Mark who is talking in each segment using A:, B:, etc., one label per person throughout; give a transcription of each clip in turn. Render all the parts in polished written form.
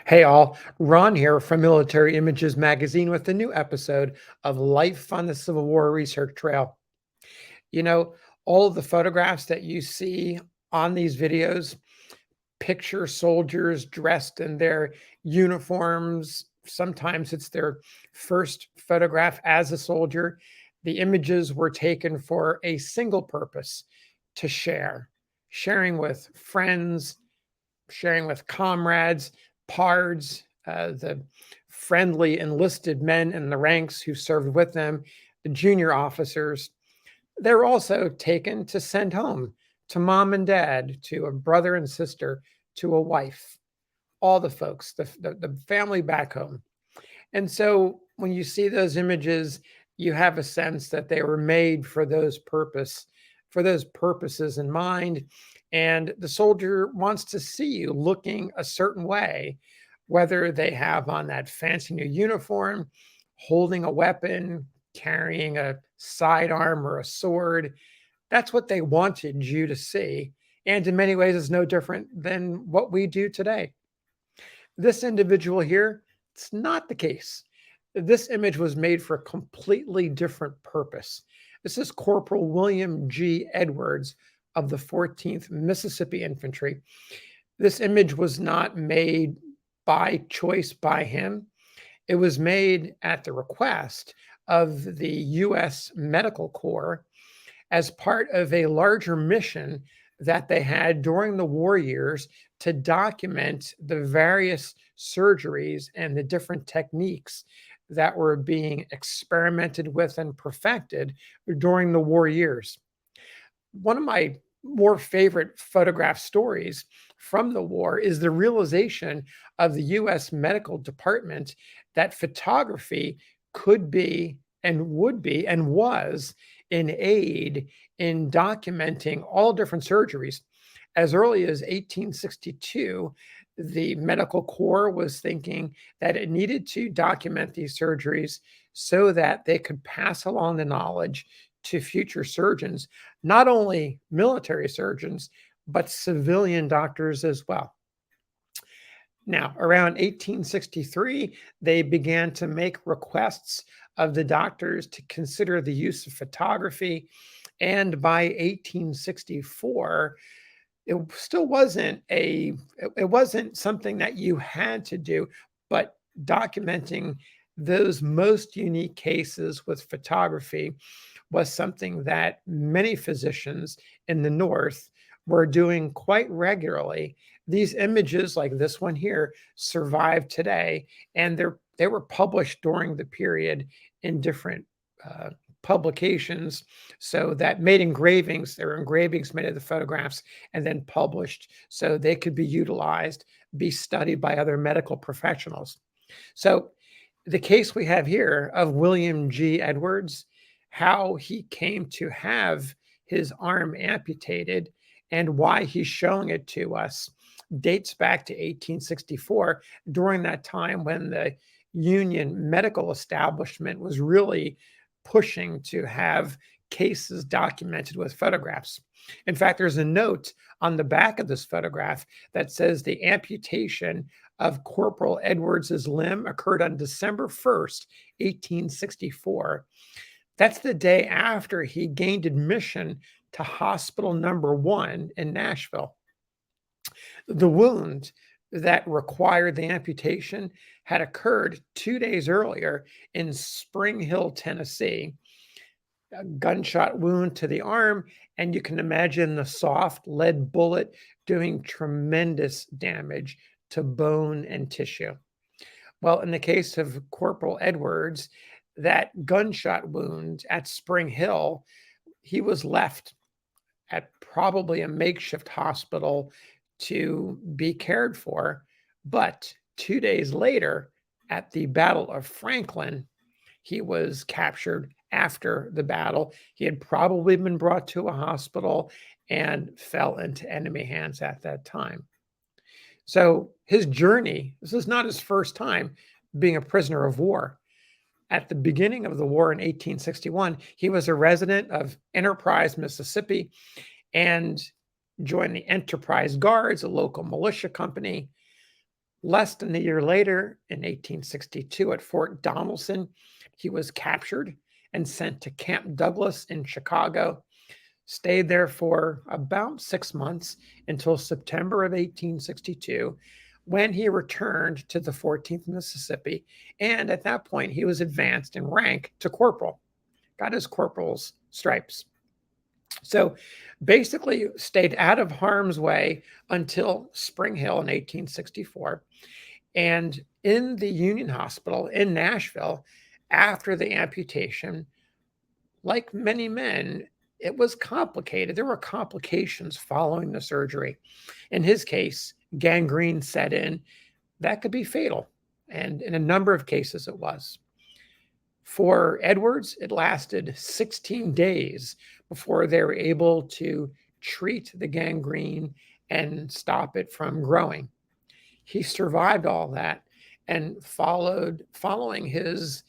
A: Hey all, Ron here from Military Images Magazine with a new episode of Life on the Civil War Research Trail. You know, all of the photographs that you see on these videos picture soldiers dressed in their uniforms. Sometimes it's their first photograph as a soldier. The images were taken for a single purpose: to sharing with friends, sharing with comrades, pards, the friendly enlisted men in the ranks who served with them, the junior officers. They're also taken to send home to mom and dad, to a brother and sister, to a wife, all the folks, the family back home. And so when you see those images, you have a sense that they were made for those purposes in mind. And the soldier wants to see you looking a certain way, whether they have on that fancy new uniform, holding a weapon, carrying a sidearm or a sword. That's what they wanted you to see. And in many ways, it's no different than what we do today. This individual here, it's not the case. This image was made for a completely different purpose. This is Corporal William G. Edwards of the 14th Mississippi Infantry. This image was not made by choice by him. It was made at the request of the U.S. Medical Corps as part of a larger mission that they had during the war years to document the various surgeries and the different techniques that were being experimented with and perfected during the war years. One of my more favorite photograph stories from the war is the realization of the US medical department that photography could be and would be and was an aid in documenting all different surgeries. As early as 1862, the medical corps was thinking that it needed to document these surgeries so that they could pass along the knowledge to future surgeons, not only military surgeons, but civilian doctors as well. Now, around 1863, they began to make requests of the doctors to consider the use of photography. And by 1864, it still wasn't something that you had to do, but documenting those most unique cases with photography was something that many physicians in the North were doing quite regularly. These images, like this one here, survive today, and they were published during the period in different uh, publications. So that made engravings. There were engravings made of the photographs and then published, so they could be utilized, be studied by other medical professionals. So the case we have here of William G. Edwards, how he came to have his arm amputated and why he's showing it to us, dates back to 1864, during that time when the Union medical establishment was really pushing to have cases documented with photographs. In fact, there's a note on the back of this photograph that says the amputation of Corporal Edwards's limb occurred on December 1st, 1864. That's the day after he gained admission to Hospital Number 1 in Nashville. The wound that required the amputation had occurred 2 days earlier in Spring Hill, Tennessee. A gunshot wound to the arm, and you can imagine the soft lead bullet doing tremendous damage to bone and tissue. Well, in the case of Corporal Edwards, that gunshot wound at Spring Hill, he was left at probably a makeshift hospital to be cared for. But 2 days later, at the Battle of Franklin, he was captured after the battle. He had probably been brought to a hospital and fell into enemy hands at that time. So his journey, this is not his first time being a prisoner of war. At the beginning of the war in 1861, he was a resident of Enterprise, Mississippi, and joined the Enterprise Guards, a local militia company. Less than a year later, in 1862, at Fort Donelson, he was captured and sent to Camp Douglas in Chicago. Stayed there for about 6 months until September of 1862, when he returned to the 14th Mississippi. And at that point, he was advanced in rank to corporal, got his corporal's stripes. So basically stayed out of harm's way until Spring Hill in 1864. And in the Union Hospital in Nashville, after the amputation, like many men, it was complicated. There were complications following the surgery. In his case, gangrene set in. That could be fatal. And in a number of cases, it was. For Edwards, it lasted 16 days before they were able to treat the gangrene and stop it from growing. He survived all that, and following his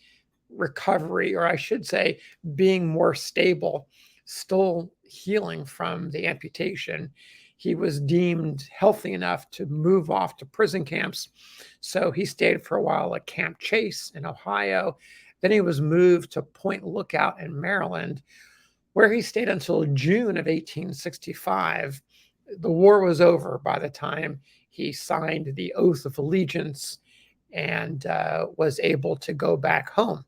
A: recovery, or I should say, being more stable, still healing from the amputation, he was deemed healthy enough to move off to prison camps. So he stayed for a while at Camp Chase in Ohio. Then he was moved to Point Lookout in Maryland, where he stayed until June of 1865. The war was over by the time he signed the Oath of Allegiance and was able to go back home.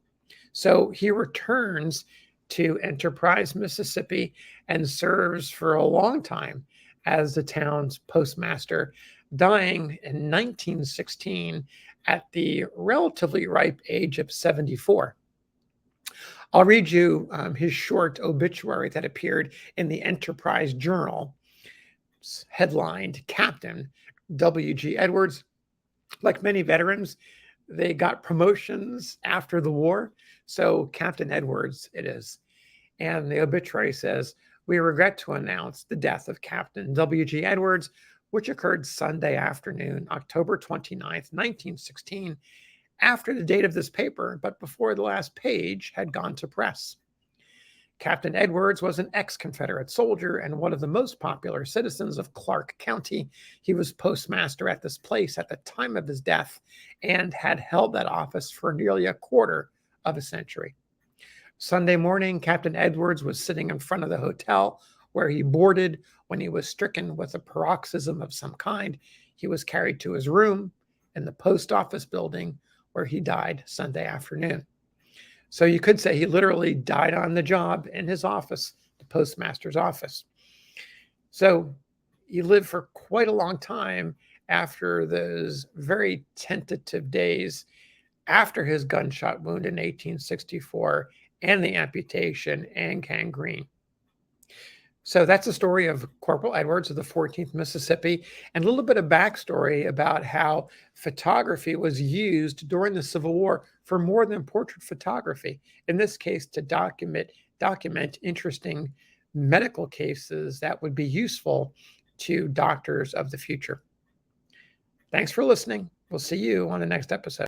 A: So he returns to Enterprise, Mississippi, and serves for a long time as the town's postmaster, dying in 1916 at the relatively ripe age of 74. I'll read you his short obituary that appeared in the Enterprise Journal, headlined Captain W.G. Edwards. Like many veterans, they got promotions after the war, so Captain Edwards it is. And the obituary says, "We regret to announce the death of Captain W.G. Edwards, which occurred Sunday afternoon, October 29th, 1916, after the date of this paper, but before the last page had gone to press. Captain Edwards was an ex-Confederate soldier and one of the most popular citizens of Clark County. He was postmaster at this place at the time of his death and had held that office for nearly a quarter of a century. Sunday morning, Captain Edwards was sitting in front of the hotel where he boarded when he was stricken with a paroxysm of some kind. He was carried to his room in the post office building where he died Sunday afternoon." So you could say he literally died on the job in his office, the postmaster's office. So he lived for quite a long time after those very tentative days after his gunshot wound in 1864 and the amputation and gangrene. So that's the story of Corporal Edwards of the 14th Mississippi, and a little bit of backstory about how photography was used during the Civil War for more than portrait photography. In this case, to document interesting medical cases that would be useful to doctors of the future. Thanks for listening. We'll see you on the next episode.